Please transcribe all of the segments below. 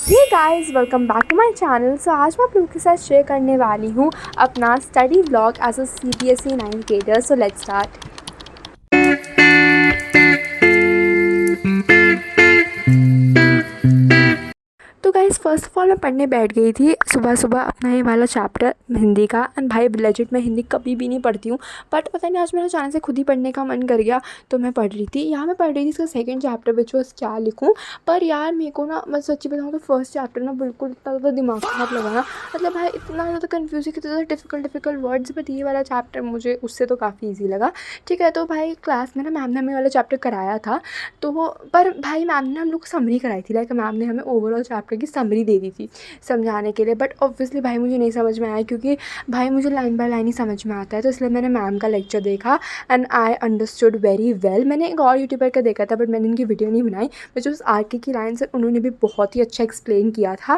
Hey guys, welcome back to my channel. So आज मैं आप लोगों के साथ शेयर करने वाली हूँ अपना study vlog as a CBSE 9 grader. So let's start. तो गाइस, फ़र्स्ट ऑफ़ ऑल मैं पढ़ने बैठ गई थी सुबह सुबह अपना ये वाला चैप्टर हिंदी का। एंड भाई लेजिट मैं हिंदी कभी भी नहीं पढ़ती हूँ, बट पता नहीं आज मेरा अचानक से खुद ही पढ़ने का मन कर गया। तो मैं पढ़ रही थी, यहाँ मैं पढ़ रही थी इसका सेकंड चैप्टर विच वाज क्या लिखूँ। पर यार मेरे को ना, मैं सच्ची बताऊँ तो फर्स्ट चैप्टर ना बिल्कुल इतना ज़्यादा दिमाग ख़राब लगा ना। मतलब भाई इतना ज़्यादा कन्फ्यूजिंग, इतना ज़्यादा डिफ़िकल्ट वर्ड्स, बट ये वाला चैप्टर मुझे उससे तो काफ़ी ईजी लगा। ठीक है, तो भाई क्लास में ना मैम ने हमें वाला चैप्टर कराया था। तो पर भाई मैम ने हम लोग को समरी कराई थी। लाइक मैम ने हमें ओवरऑल चैप्टर की समरी दे दी थी समझाने के लिए। बट ऑब्वियसली भाई मुझे नहीं समझ में आया, क्योंकि भाई मुझे लाइन बाय लाइन ही समझ में आता है। तो इसलिए मैंने मैम का लेक्चर देखा and I understood very well. मैंने एक और यूट्यूबर का देखा था, बट मैंने उनकी वीडियो नहीं बनाई। बट उस आरके की लाइन से उन्होंने भी बहुत ही अच्छा एक्सप्लेन किया था।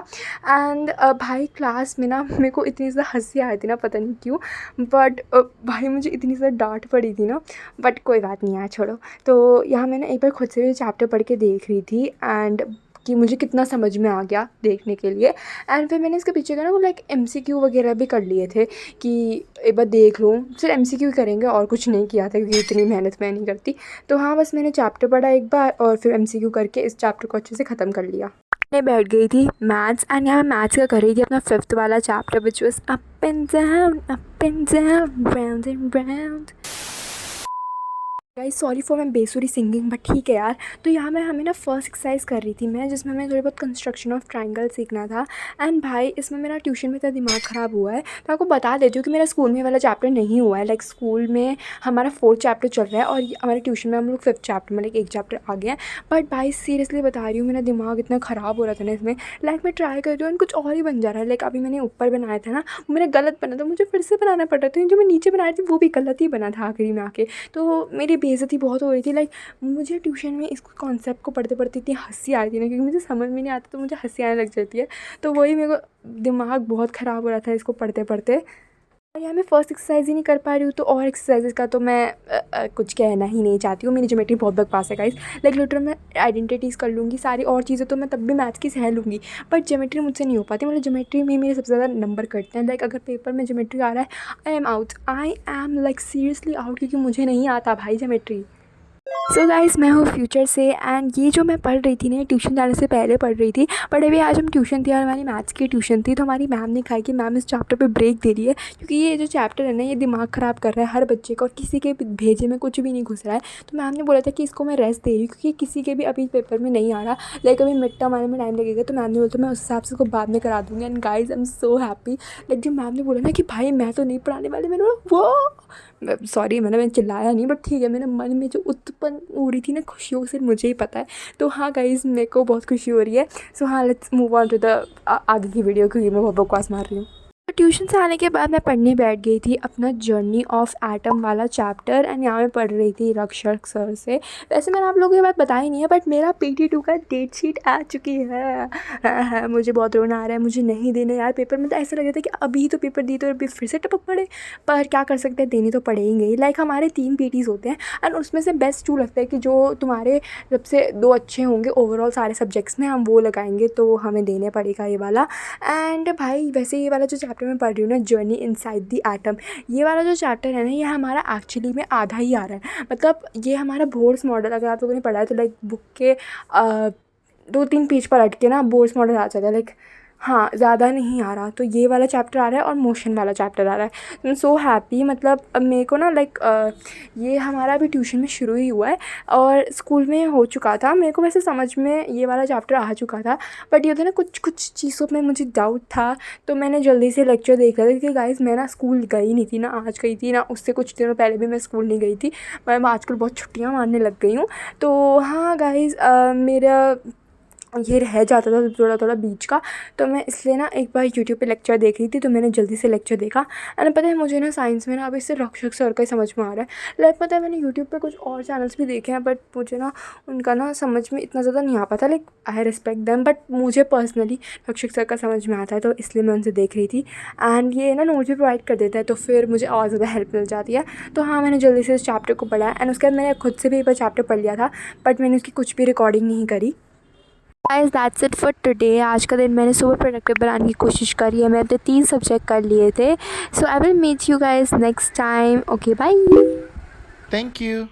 एंड भाई क्लास में ना मेरे को इतनी ज़्यादा हंसी आई थी ना, पता नहीं क्यों। बट भाई मुझे इतनी ज़्यादा डांट पड़ी थी ना, बट कोई बात नहीं यार, छोड़ो। तो यहाँ मैंने एक बार खुद से भी चैप्टर पढ़ के देख रही थी एंड कि मुझे कितना समझ में आ गया देखने के लिए। एंड फिर मैंने इसके पीछे का ना वो लाइक MCQ वगैरह भी कर लिए थे कि एक बार देख लूँ। सिर्फ MCQ करेंगे और कुछ नहीं किया था, क्योंकि इतनी मेहनत मैं नहीं करती। तो हाँ, बस मैंने चैप्टर पढ़ा एक बार और फिर MCQ करके इस चैप्टर को अच्छे से ख़त्म कर लिया। मैं बैठ गई थी मैथ्स, एंड यहाँ मैथ्स का कर रही थी अपना 5th वाला chapter which was up and down, round and round. Guys sorry for my बेसुरी सिंगिंग, बट ठीक है यार। तो यहाँ मैं हमें ना फर्स्ट एक्सरसाइज कर रही थी मैं, जिसमें हमें थोड़ी बहुत कंस्ट्रक्शन ऑफ ट्रायंगल सीखना था। एंड भाई इसमें मेरा ट्यूशन में इतना दिमाग ख़राब हुआ है। तो आपको बता देती हूँ कि मेरा स्कूल में वाला चैप्टर नहीं हुआ है। लाइक स्कूल में हमारा 4th चैप्टर चल रहा है और हमारे ट्यूशन में हम लोग 5th चैप्टर में एक चैप्टर आ गया है। बट भाई सीरियसली बता रही हूँ, मेरा दिमाग इतना ख़राब हो रहा था ना इसमें। लाइक मैं ट्राई कर रही हूँ कुछ और ही बन जा रहा है। लाइक अभी मैंने ऊपर बनाया था ना, वो मेरा गलत बना था, मुझे फिर से बनाना पड़ रहा था। जो मैं नीचे बनाई थी वो भी गलत ही बना था आखिरी में आके। तो मेरी बेइज्जती बहुत हो रही थी। लाइक मुझे ट्यूशन में इस कॉन्सेप्ट को पढ़ते पढ़ते इतनी हंसी आ रही थी ना, क्योंकि मुझे समझ में नहीं आता तो मुझे हंसी आने लग जाती है। तो वही मेरे को दिमाग बहुत ख़राब हो रहा था इसको पढ़ते पढ़ते। और यहाँ मैं फर्स्ट एक्सरसाइज ही नहीं कर पा रही हूँ, तो और एक्सरसाइजेज का तो मैं कुछ कहना ही नहीं चाहती हूँ। मेरी ज्योमेट्री बहुत बकवास है गाइस। लाइक लिटरल मैं आइडेंटिटीज़ कर लूँगी सारी, और चीज़ें तो मैं तब भी मैथ्स की सह लूँगी, बट ज्योमेट्री मुझसे नहीं हो पाती। मतलब ज्योमेट्री में मेरे सबसे ज़्यादा नंबर कटते हैं। लाइक अगर पेपर में ज्योमेट्री आ रहा है, I am like seriously out, क्योंकि मुझे नहीं आता भाई ज्योमेट्री। सो गाइस, मैं हूँ फ्यूचर से। एंड ये जो मैं पढ़ रही थी ना, ट्यूशन जाने से पहले पढ़ रही थी। बट अभी आज हम ट्यूशन थी और हमारी मैथ्स की ट्यूशन थी। तो हमारी मैम ने कहा कि मैम इस चैप्टर पे ब्रेक दे रही है, क्योंकि ये जो चैप्टर है ना ये दिमाग ख़राब कर रहा है हर बच्चे को और किसी के भेजे में कुछ भी नहीं घुस रहा है। तो मैम ने बोला था कि इसको मैं रेस्ट दे रही हूँ, क्योंकि किसी के भी अभी पेपर में नहीं आ रहा। लाइक अभी मिड टर्म आने में टाइम लगेगा। तो मैम ने बोला तो मैं उस हिसाब से उसको बाद में करा दूँगी। And guys I am so happy. Like जब मैम ने बोला ना कि भाई मैं तो नहीं पढ़ाने वाली, मैंने बोला वो सॉरी, मैंने चिल्लाया नहीं, बट ठीक है, मेरे मन में जो उत्पन्न हो रही थी ना खुशियों से, मुझे ही पता है। तो हाँ गाइज़, मेरे को बहुत खुशी हो रही है। सो हाँ, let's move on to the आगे की वीडियो, क्योंकि मैं बहुत बकवास मार रही हूँ। तो ट्यूशन से आने के बाद मैं पढ़ने बैठ गई थी अपना जर्नी ऑफ एटम वाला चैप्टर। एंड यहाँ मैं पढ़ रही थी रक्षक सर से। वैसे मैंने आप लोगों को ये बात बताई नहीं है, बट मेरा PT2 का डेट शीट आ चुकी है। हाँ, मुझे बहुत रोना आ रहा है, मुझे नहीं देने यार पेपर में। तो ऐसा लग रहा था कि अभी तो पेपर दी तो अभी फिर से टपक पड़े, पर क्या कर सकते हैं, देने तो पड़ेंगे ही। लाइक हमारे 3 PTs होते हैं एंड उसमें से बेस्ट 2 लगता है कि जो तुम्हारे सबसे 2 अच्छे होंगे ओवरऑल सारे सब्जेक्ट्स में, हम वो लगाएंगे, तो हमें देने पड़ेगा ये वाला। एंड भाई वैसे ये वाला जो चैप्टर मैं पढ़ रही हूँ ना, जर्नी इनसाइड द एटम, ये वाला जो चैप्टर है ना, ये हमारा एक्चुअली में आधा ही आ रहा है। मतलब ये हमारा बोर्ड्स मॉडल, अगर आप लोगों ने पढ़ा है तो लाइक बुक के 2-3 पेज पर हट के ना बोर्ड्स मॉडल आ जाता है। लाइक हाँ, ज़्यादा नहीं आ रहा। तो ये वाला चैप्टर आ रहा है और मोशन वाला चैप्टर आ रहा है। I am so happy. मतलब अब मेरे को ना लाइक ये हमारा अभी ट्यूशन में शुरू ही हुआ है और स्कूल में हो चुका था। मेरे को वैसे समझ में ये वाला चैप्टर आ चुका था, बट ये होता है ना कुछ कुछ चीज़ों में मुझे डाउट था। तो मैंने जल्दी से लेक्चर देख लिया था, क्योंकि गाइज़ मैं ना स्कूल गई नहीं थी ना, आज गई थी ना, उससे कुछ दिनों पहले भी मैं स्कूल नहीं गई थी। मैं आजकल बहुत छुट्टियाँ मारने लग गई हूँ। तो हाँ गाइज़, मेरा ये रह जाता था थोड़ा थोड़ा बीच का। तो मैं इसलिए ना एक बार यूट्यूब पे लेक्चर देख रही थी, तो मैंने जल्दी से लेक्चर देखा। एंड पता है मुझे ना साइंस में ना अभी इससे रक्षक सर का ही समझ में आ रहा है। लाइक पता है मैंने यूट्यूब पे कुछ और चैनल्स भी देखे हैं, बट मुझे ना उनका ना समझ में इतना ज़्यादा नहीं आ पाता। Like I respect them, but मुझे पर्सनली रक्षक सर का समझ में आता है, तो इसलिए मैं उनसे देख रही थी। एंड ये ना नोट्स भी प्रोवाइड कर देता है, तो फिर मुझे और ज़्यादा हेल्प मिल जाती है। तो हाँ, मैंने जल्दी से इस चैप्टर को पढ़ा। एंड उसके बाद मैंने खुद से भी एक बार चैप्टर पढ़ लिया था, बट मैंने उसकी कुछ भी रिकॉर्डिंग नहीं करी। Guys that's it for today. आज का दिन मैंने सुपर प्रोडक्टिव बनाने की कोशिश करी है। मैंने 3 सब्जेक्ट कर लिए थे। So I will meet you guys next time. Okay bye. Thank you.